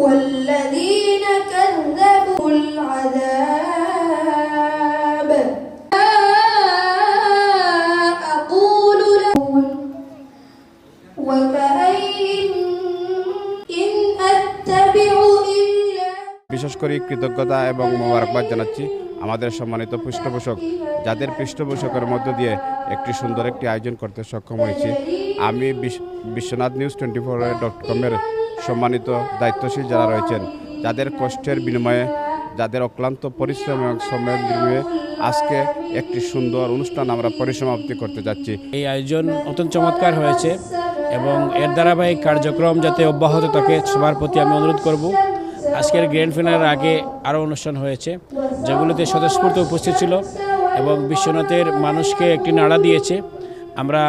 والذين كذبوا العذاب أقول لهم وكأين إن أتبع إلا বিশেষ করে কৃতজ্ঞতা এবং মোবারকবাদ জানাচ্ছি আমাদের সম্মানিত পৃষ্ঠপোষক যাদের পৃষ্ঠপোষকের মধ্য দিয়ে একটি সুন্দর একটি আয়োজন করতে সক্ষম হয়েছি। আমি বিশ্বনাথ নিউজ 24.com-এর সম্মানিত দায়িত্বশীল যারা রয়েছেন, যাদের কষ্টের বিনিময়ে, যাদের অক্লান্ত পরিশ্রম এবং শ্রমের বিনিময়ে আজকে একটি সুন্দর অনুষ্ঠান আমরা পরিসমাপ্তি করতে যাচ্ছি। এই আয়োজন অত্যন্ত চমৎকার হয়েছে এবং এর ধারাবাহিক কার্যক্রম যাতে অব্যাহত থাকে সবার প্রতি আমি অনুরোধ করব। আজকের গ্র্যান্ড ফিনালের আগে আরও অনুষ্ঠান হয়েছে যেগুলোতে স্বতঃস্ফূর্ত উপস্থিত ছিল এবং বিশ্বনাথের মানুষকে একটি নাড়া দিয়েছে। আমরা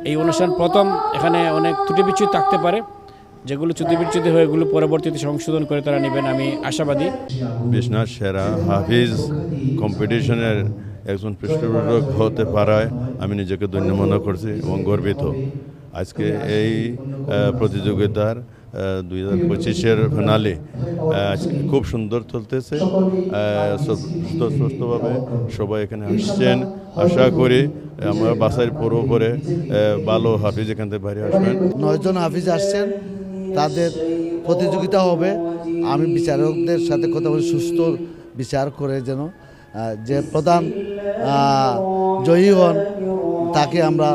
এই অনুষ্ঠান প্রথম, এখানে অনেক ত্রুটি বিচ্যুতি থাকতে পারে, যেগুলো ত্রুটি বিচ্যুতি হয়ে এগুলো পরবর্তীতে সংশোধন করে তারা নেবেন, আমি আশাবাদী। বিশ্বনাথ সেরা হাফিজ কম্পিটিশনের একজন পৃষ্ঠপোষক হতে পারায় আমি নিজেকে ধন্য মনে করছি এবং গর্বিত। আজকে এই প্রতিযোগিতার 2025-এর ফিনালে খুব সুন্দর চলতেছে। সুস্থভাবে সবাই এখানে আসছেন। আশা করি আমরা বাসায় পরে ভালো হাফিজ এখান থেকে বাইরে আসবেন। 9 জন হাফিজ আসছেন, তাদের প্রতিযোগিতা হবে। আমি বিচারকদের সাথে কথা বলে সুস্থ বিচার করে যেন যে প্রধান জয়ী হন তাকে আমরা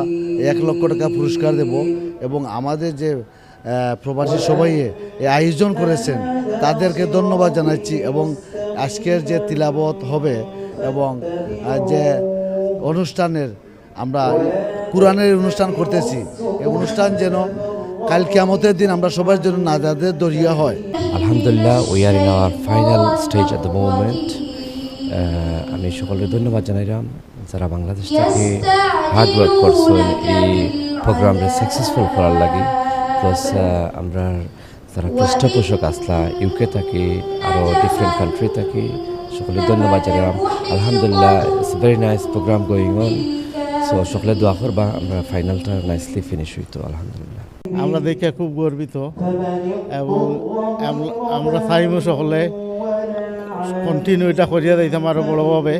1 লক্ষ টাকা পুরস্কার দেব এবং আমাদের যে প্রবাসী সবাই এই আয়োজন করেছেন তাদেরকে ধন্যবাদ জানাচ্ছি। এবং আজকের যে তিলাবত হবে এবং যে অনুষ্ঠানের আমরা কুরআনের অনুষ্ঠান করতেছি, এই অনুষ্ঠান যেন কাল কিয়ামতের দিন আমরা সবার জন্য নাজাতের দরিয়া হয়। আলহামদুলিল্লাহ, we are in our final stage at the moment. আমি সকলকে ধন্যবাদ জানাইলাম যারা বাংলাদেশ থেকে হার্ড ওয়ার্ক করছেন এই প্রোগ্রামটা সাকসেসফুল করার লাগে। প্লাস আমরা যারা পৃষ্ঠপোষক আসলা ইউকে থাকি, আরও ডিফারেন্ট কান্ট্রি থাকি, সকলে ধন্যবাদ জানাইলাম। আলহামদুলিল্লাহ, it's very nice programme going on. So সকলে দোয়া করবা আমরা ফাইনালটা নাইসলি ফিনিশ হইতো। আলহামদুলিল্লাহ, আমরা দেখে খুব গর্বিত এবং আমরা চাইব সকলে কন্টিনিউ এটা করিয়া দিতাম আরও বড়োভাবে।